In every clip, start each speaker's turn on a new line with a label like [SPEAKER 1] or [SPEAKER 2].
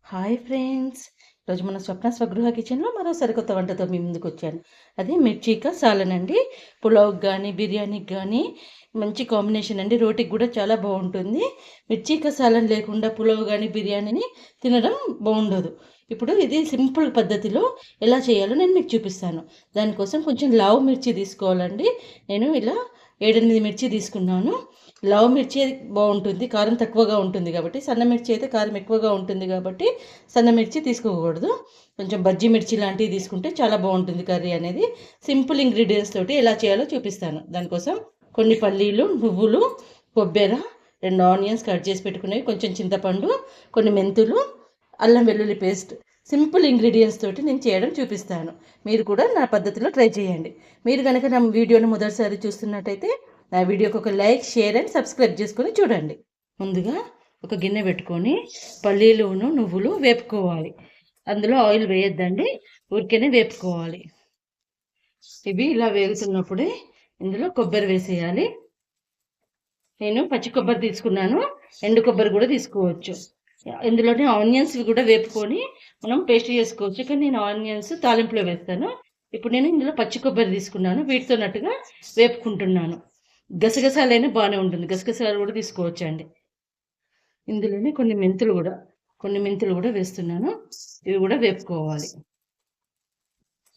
[SPEAKER 1] Hi friends. ఈరోజు మన స్వప్న స్వగృహ కిచెన్లో మరో సరికొత్త వంటతో మీ ముందుకు వచ్చాను. అది మిర్చికా సాలన్ అండి. పులావ్కి కానీ బిర్యానీకి కానీ మంచి కాంబినేషన్ అండి. రోటికి కూడా చాలా బాగుంటుంది. మిర్చికా సాలన్ లేకుండా పులావ్ కానీ బిర్యానీని తినడం బాగుండదు. ఇప్పుడు ఇది సింపుల్ పద్ధతిలో ఎలా చేయాలో నేను మీకు చూపిస్తాను. దానికోసం కొంచెం లావు మిర్చి తీసుకోవాలండి. నేను ఇలా 7-8 మిర్చి తీసుకున్నాను. లావు మిర్చి బాగుంటుంది, కారం తక్కువగా ఉంటుంది కాబట్టి. సన్న మిర్చి అయితే కారం ఎక్కువగా ఉంటుంది కాబట్టి సన్న మిర్చి తీసుకోకూడదు. కొంచెం బజ్జీ మిర్చి లాంటివి తీసుకుంటే చాలా బాగుంటుంది కర్రీ అనేది. సింపుల్ ఇంగ్రీడియంట్స్ తోటి ఎలా చేయాలో చూపిస్తాను. దానికోసం కొన్ని పల్లీలు, నువ్వులు, కొబ్బరి, 2 ఆనియన్స్ కట్ చేసి పెట్టుకునేవి, కొంచెం చింతపండు, కొన్ని మెంతులు, అల్లం వెల్లుల్లి పేస్ట్. సింపుల్ ఇంగ్రీడియంట్స్ తోటి నేను చేయడం చూపిస్తాను. మీరు కూడా నా పద్ధతిలో ట్రై చేయండి. మీరు కనుక నా వీడియోని మొదటిసారి చూస్తున్నట్టయితే నా వీడియోకి ఒక లైక్, షేర్ అండ్ సబ్స్క్రైబ్ చేసుకొని చూడండి. ముందుగా ఒక గిన్నె పెట్టుకొని పల్లీలును నువ్వులు వేపుకోవాలి. అందులో ఆయిల్ వేయొద్దండి, ఊరికేనే వేపుకోవాలి. ఇవి ఇలా వేగుతున్నప్పుడే ఇందులో కొబ్బరి వేసేయాలి. నేను పచ్చి కొబ్బరి తీసుకున్నాను, ఎండు కొబ్బరి కూడా తీసుకోవచ్చు. ఇందులోనే ఆనియన్స్ కూడా వేపుకొని మనం పేస్ట్ చేసుకోవచ్చు, కానీ నేను ఆనియన్స్ తాలింపులో వేస్తాను. ఇప్పుడు నేను ఇందులో పచ్చి కొబ్బరి తీసుకున్నాను, వీటితో నట్టుగా వేపుకుంటున్నాను. గసగసాలైనా బాగానే ఉంటుంది, గసగసాలు కూడా తీసుకోవచ్చు అండి. ఇందులోనే కొన్ని మెంతులు కూడా వేస్తున్నాను. ఇవి కూడా వేపుకోవాలి.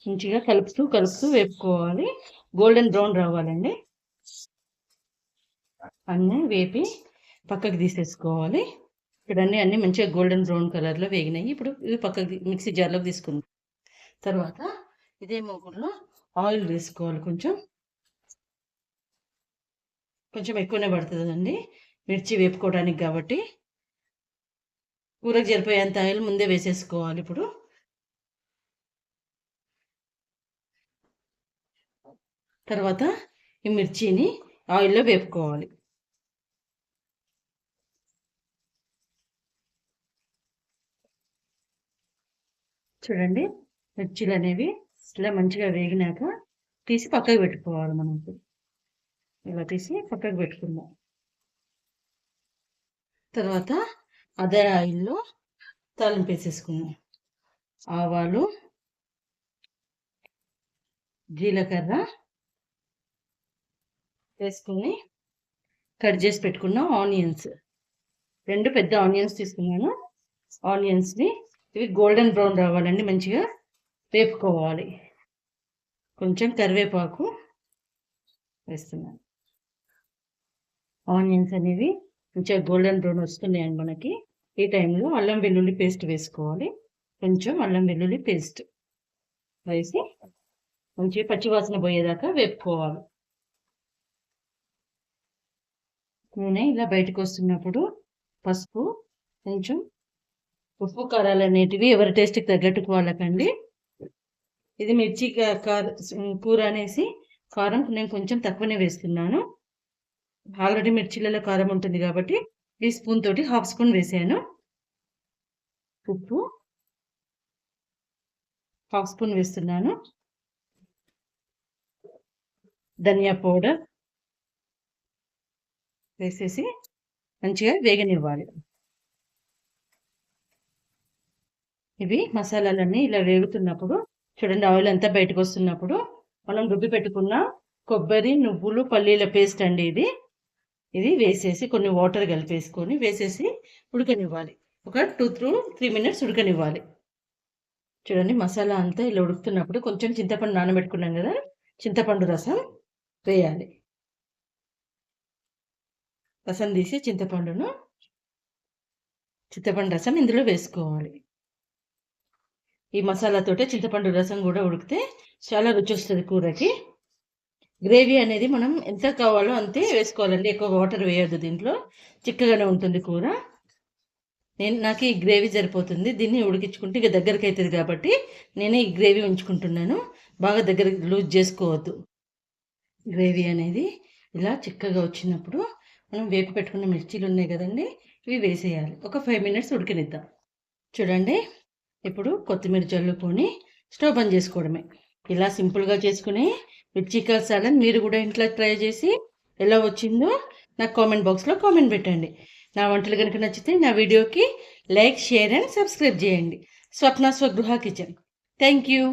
[SPEAKER 1] మంచిగా కలుపుతూ వేపుకోవాలి. గోల్డెన్ బ్రౌన్ రావాలండి. అన్నీ వేపి పక్కకు తీసేసుకోవాలి. ఇప్పుడు అన్నీ మంచిగా గోల్డెన్ బ్రౌన్ కలర్లో వేగినాయి. ఇప్పుడు ఇవి పక్కకి మిక్సీ జార్లోకి తీసుకుందాం. తర్వాత ఇదే మూగుల్లో ఆయిల్ వేసుకోవాలి. కొంచెం ఎక్కువనే పడుతుందండి మిర్చి వేపుకోవడానికి కాబట్టి. కూరకు జరిపోయేంత ఆయిల్ ముందే వేసేసుకోవాలి. ఇప్పుడు తర్వాత ఈ మిర్చిని ఆయిల్లో వేపుకోవాలి. చూడండి, మిర్చీలు అనేవి ఇలా మంచిగా వేగినాక తీసి పక్కకు పెట్టుకోవాలి. మనం ఇలా తీసి పక్కకు పెట్టుకుందాం. తర్వాత అదే ఆయిల్లో తాలింపు వేసేసుకుందాం. ఆవాలు, జీలకర్ర వేసుకుని కట్ చేసి పెట్టుకున్న ఆనియన్స్, 2 పెద్ద ఆనియన్స్ తీసుకున్నాను. ఆనియన్స్ని ఇవి గోల్డెన్ బ్రౌన్ రావాలండి, మంచిగా వేపుకోవాలి. కొంచెం కరివేపాకు వేస్తున్నాను. ఆనియన్స్ అనేవి మంచిగా గోల్డెన్ బ్రౌన్ వస్తున్నాయండి మనకి. ఈ టైంలో అల్లం వెల్లుల్లి పేస్ట్ వేసుకోవాలి. కొంచెం అల్లం వెల్లుల్లి పేస్ట్ వేసి మంచిగా పచ్చివాసన పోయేదాకా వేపుకోవాలి. నూనె ఇలా బయటకు వస్తున్నప్పుడు పసుపు, కొంచెం ఉప్పు, కారాలు అనేటివి ఎవరి టేస్ట్కి తగ్గట్టుకు వాళ్ళకండి. ఇది మిర్చి కూర అనేసి కారం నేను కొంచెం తక్కువనే వేస్తున్నాను. ఆల్రెడీ మిర్చిలలో కారం ఉంటుంది కాబట్టి ఈ స్పూన్ తోటి 1/2 స్పూన్ వేసాను. ఉప్పు 1/2 స్పూన్ వేస్తున్నాను. ధనియా పౌడర్ వేసేసి మంచిగా వేగనివ్వాలి. ఇవి మసాలాలన్నీ ఇలా వేగుతున్నప్పుడు చూడండి, ఆయిల్ అంతా బయటకు వస్తున్నప్పుడు మనం రుబ్బి పెట్టుకున్న కొబ్బరి, నువ్వులు, పల్లీల పేస్ట్ అండి ఇది వేసేసి కొన్ని వాటర్ కలిపేసుకొని వేసేసి ఉడకనివ్వాలి. ఒక 2-3 మినిట్స్ ఉడకనివ్వాలి. చూడండి, మసాలా అంతా ఇలా ఉడుకుతున్నప్పుడు కొంచెం చింతపండు నానబెట్టుకున్నాం కదా, చింతపండు రసం వేయాలి. రసం తీసి చింతపండు రసం ఇందులో వేసుకోవాలి. ఈ మసాలాతోటే చింతపండు రసం కూడా ఉడికితే చాలా రుచి వస్తుంది కూరకి. గ్రేవీ అనేది మనం ఎంత కావాలో అంతే వేసుకోవాలండి, ఎక్కువ వాటర్ వేయద్దు. దీంట్లో చిక్కగానే ఉంటుంది కూర. నాకు ఈ గ్రేవీ సరిపోతుంది. దీన్ని ఉడికించుకుంటే ఇక దగ్గరికి అవుతుంది కాబట్టి నేనే ఈ గ్రేవీ ఉంచుకుంటున్నాను. బాగా దగ్గర లూజ్ చేసుకోవద్దు. గ్రేవీ అనేది ఇలా చిక్కగా వచ్చినప్పుడు మనం వేపు పెట్టుకున్న మిర్చీలు ఉన్నాయి కదండి, ఇవి వేసేయాలి. ఒక 5 మినిట్స్ ఉడికినిద్దాం. చూడండి, ఇప్పుడు కొత్తిమీర చల్లుకొని స్టవ్ బంద్ చేసుకోవడమే. ఇలా సింపుల్గా చేసుకుని మిర్చికా సాలన్ మీరు కూడా ఇంట్లో ట్రై చేసి ఎలా వచ్చిందో నాకు కామెంట్ బాక్స్లో కామెంట్ పెట్టండి. నా వంటలు కనుక నచ్చితే నా వీడియోకి లైక్, షేర్ అండ్ సబ్స్క్రైబ్ చేయండి. స్వప్న స్వగృహ కిచెన్. Thank you.